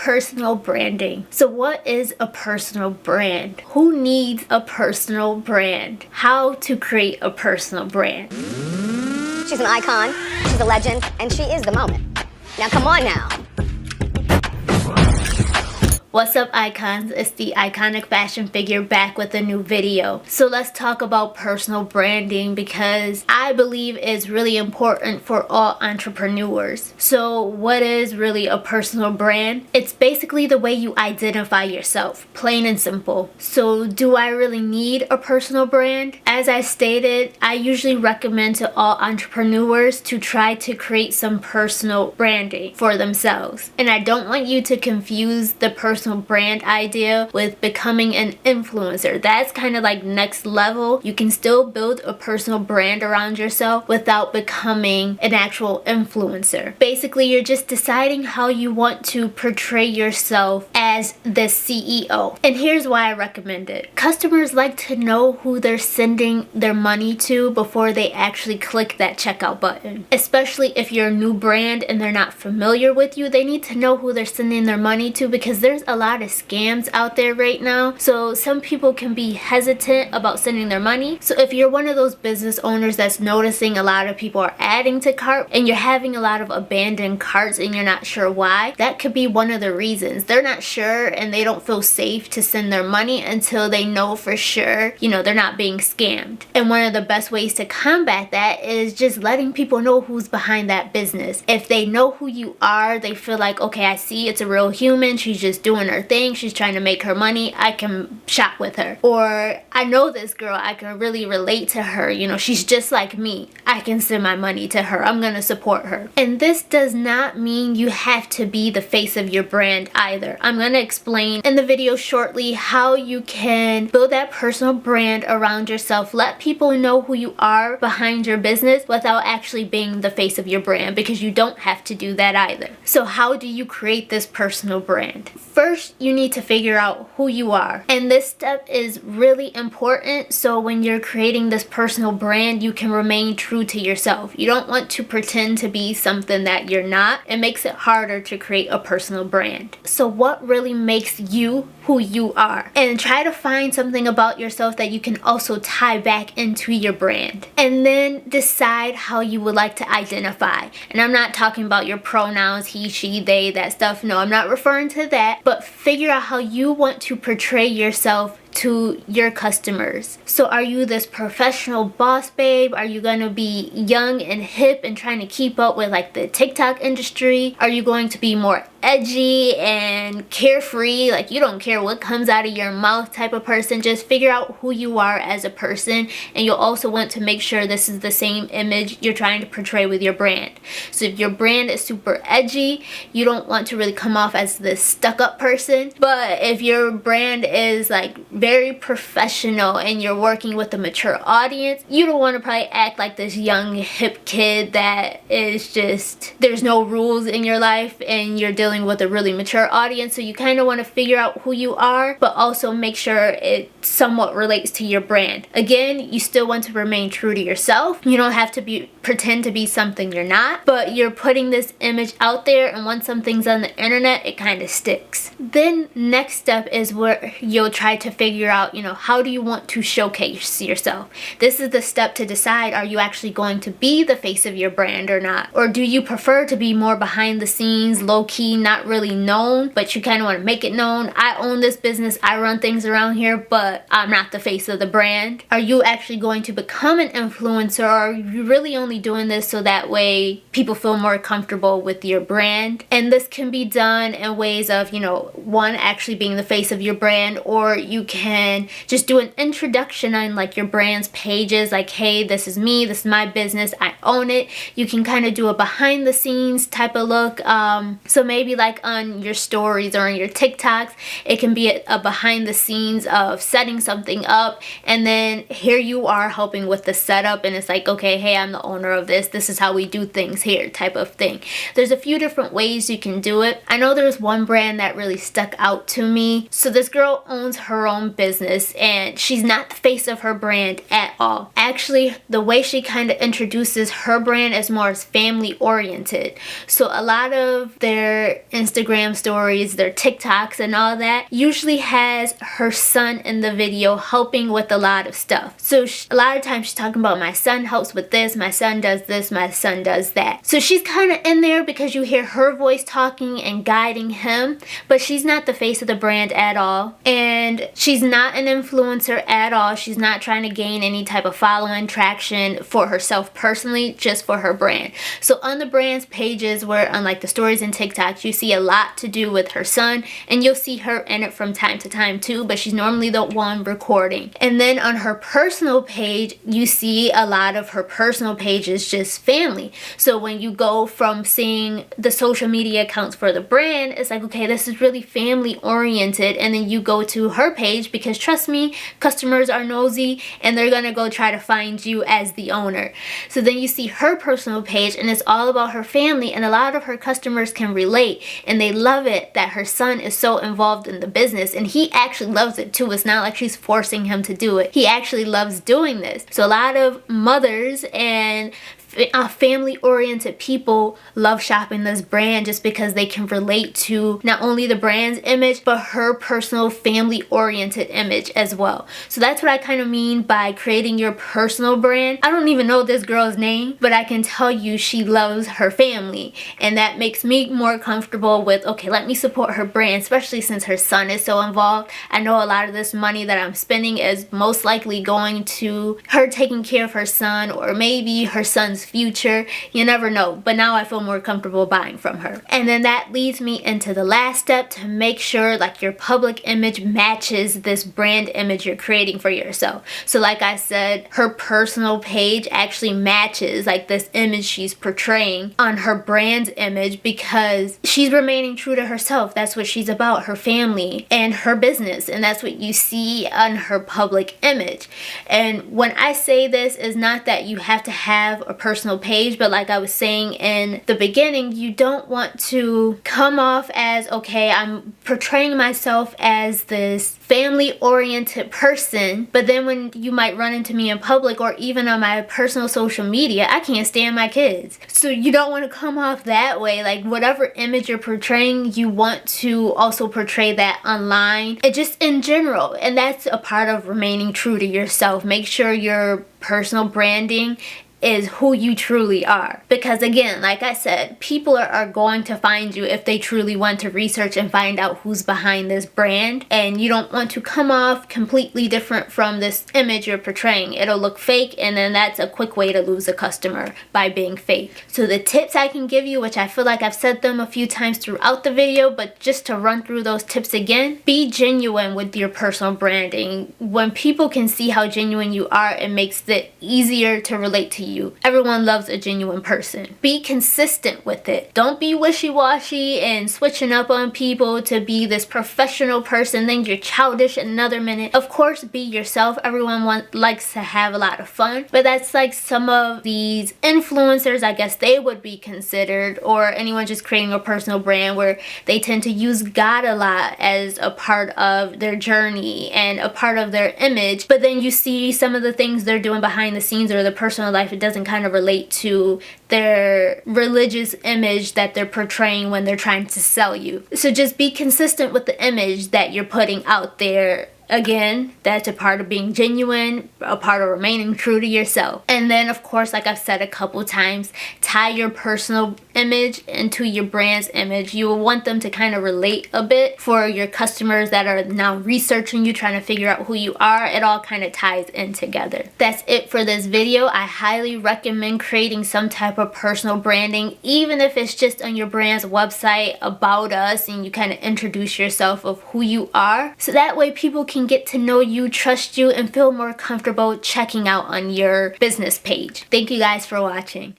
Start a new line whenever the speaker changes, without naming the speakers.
personal branding. So what is a personal brand? Who needs a personal brand? How to create a personal brand?
She's an icon, she's a legend, and she is the moment. Now come on now.
What's up, icons? It's the iconic fashion figure back with a new video. So let's talk about personal branding because I believe it's really important for all entrepreneurs. So what is really a personal brand? It's basically the way you identify yourself, plain and simple. So do I really need a personal brand? As I stated, I usually recommend to all entrepreneurs to try to create some personal branding for themselves. And I don't want you to confuse the personal brand idea with becoming an influencer. That's kind of like next level. You can still build a personal brand around yourself without becoming an actual influencer. Basically, you're just deciding how you want to portray yourself as the CEO. And here's why I recommend it. Customers like to know who they're sending their money to before they actually click that checkout button. Especially if you're a new brand and they're not familiar with you, they need to know who they're sending their money to because there's a lot of scams out there right now. So some people can be hesitant about sending their money. So if you're one of those business owners that's noticing a lot of people are adding to cart and you're having a lot of abandoned carts and you're not sure why, that could be one of the reasons. They're not sure and they don't feel safe to send their money until they know for sure, they're not being scammed. And one of the best ways to combat that is just letting people know who's behind that business. If they know who you are, they feel like, okay, I see it's a real human. She's just doing her thing. She's trying to make her money. I can shop with her. Or I know this girl. I can really relate to her. She's just like me. I can send my money to her. I'm going to support her. And this does not mean you have to be the face of your brand either. I'm going to explain in the video shortly how you can build that personal brand around yourself. Let people know who you are behind your business without actually being the face of your brand, because you don't have to do that either. So how do you create this personal brand? First, you need to figure out who you are. And this step is really important. So when you're creating this personal brand, you can remain true to yourself. You don't want to pretend to be something that you're not. It makes it harder to create a personal brand. So what really makes you who you are? And try to find something about yourself that you can also tie back into your brand. And then decide how you would like to identify. And I'm not talking about your pronouns, he, she, they, that stuff. No, I'm not referring to that. But figure out how you want to portray yourself to your customers. So are you this professional boss babe? Are you gonna be young and hip and trying to keep up with like the TikTok industry? Are you going to be more edgy and carefree, like you don't care what comes out of your mouth type of person? Just figure out who you are as a person, and you'll also want to make sure this is the same image you're trying to portray with your brand. So if your brand is super edgy, you don't want to really come off as this stuck-up person. But if your brand is like very professional and you're working with a mature audience, you don't want to probably act like this young hip kid that is just, there's no rules in your life and you're dealing with a really mature audience. So you kind of want to figure out who you are, but also make sure it somewhat relates to your brand. Again, you still want to remain true to yourself. You don't have to pretend to be something you're not, but you're putting this image out there, and once something's on the internet, it kind of sticks. Then next step is where you'll try to figure out, how do you want to showcase yourself? This is the step to decide, are you actually going to be the face of your brand or not? Or do you prefer to be more behind the scenes, low key, not really known, but you kind of want to make it known? I own this business, I run things around here, but I'm not the face of the brand. Are you actually going to become an influencer, or are you really only doing this so that way people feel more comfortable with your brand? And this can be done in ways of, one, actually being the face of your brand, or you can just do an introduction on like your brand's pages, like, hey, this is me, this is my business, I own it. You can kind of do a behind the scenes type of look. So maybe like on your stories or on your TikToks, it can be a behind the scenes of setting something up, and then here you are helping with the setup, and it's like, okay, hey, I'm the owner of this is how we do things here type of thing. There's a few different ways you can do it. I know there's one brand that really stuck out to me. So this girl owns her own business, and she's not the face of her brand at all. Actually, the way she kind of introduces her brand is more as family oriented. So a lot of their Instagram stories, their TikToks and all that usually has her son in the video helping with a lot of stuff. So a lot of times she's talking about, my son helps with this, my son does this, my son does that. So she's kind of in there because you hear her voice talking and guiding him, but she's not the face of the brand at all. And she's not an influencer at all. She's not trying to gain any type of following traction for herself personally, just for her brand. So on the brand's pages, where on like the stories and TikToks, you see a lot to do with her son, and you'll see her in it from time to time too, but she's normally the one recording. And then on her personal page, you see a lot of her personal pages just family. So when you go from seeing the social media accounts for the brand, it's like, okay, this is really family oriented, and then you go to her page because trust me, customers are nosy and they're gonna go try to find you as the owner. So then you see her personal page and it's all about her family, and a lot of her customers can relate and they love it that her son is so involved in the business, and he actually loves it too. It's not like she's forcing him to do it. He actually loves doing this. So a lot of mothers and family-oriented people love shopping this brand just because they can relate to not only the brand's image, but her personal family-oriented image as well. So that's what I kind of mean by creating your personal brand. I don't even know this girl's name, but I can tell you she loves her family, and that makes me more comfortable with, okay, let me support her brand, especially since her son is so involved. I know a lot of this money that I'm spending is most likely going to her taking care of her son, or maybe her son's future. You never know, but now I feel more comfortable buying from her. And then that leads me into the last step, to make sure like your public image matches this brand image you're creating for yourself. So like I said, her personal page actually matches like this image she's portraying on her brand's image, because she's remaining true to herself. That's what she's about, her family and her business, and that's what you see on her public image. And when I say this, is not that you have to have a personal page, but like I was saying in the beginning, you don't want to come off as, okay, I'm portraying myself as this family-oriented person, but then when you might run into me in public or even on my personal social media, I can't stand my kids. So you don't want to come off that way. Like whatever image you're portraying, you want to also portray that online and just in general. And that's a part of remaining true to yourself. Make sure your personal branding is who you truly are. Because again, like I said, people are going to find you if they truly want to research and find out who's behind this brand. And you don't want to come off completely different from this image you're portraying. It'll look fake, and then that's a quick way to lose a customer, by being fake. So the tips I can give you, which I feel like I've said them a few times throughout the video, but just to run through those tips again, be genuine with your personal branding. When people can see how genuine you are, it makes it easier to relate to you. Everyone loves a genuine person. Be consistent with it. Don't be wishy-washy and switching up on people to be this professional person, then you're childish in another minute. Of course, be yourself. Everyone likes to have a lot of fun, but that's like some of these influencers, I guess they would be considered, or anyone just creating a personal brand, where they tend to use God a lot as a part of their journey and a part of their image, but then you see some of the things they're doing behind the scenes or the personal life, it doesn't kind of relate to their religious image that they're portraying when they're trying to sell you. So just be consistent with the image that you're putting out there. Again, that's a part of being genuine, a part of remaining true to yourself. And then, of course, like I've said a couple times, tie your personal image into your brand's image. You will want them to kind of relate a bit for your customers that are now researching you, trying to figure out who you are. It all kind of ties in together. That's it for this video. I highly recommend creating some type of personal branding, even if it's just on your brand's website, about us, and you kind of introduce yourself of who you are. So that way people can get to know you, trust you, and feel more comfortable checking out on your business page. Thank you guys for watching.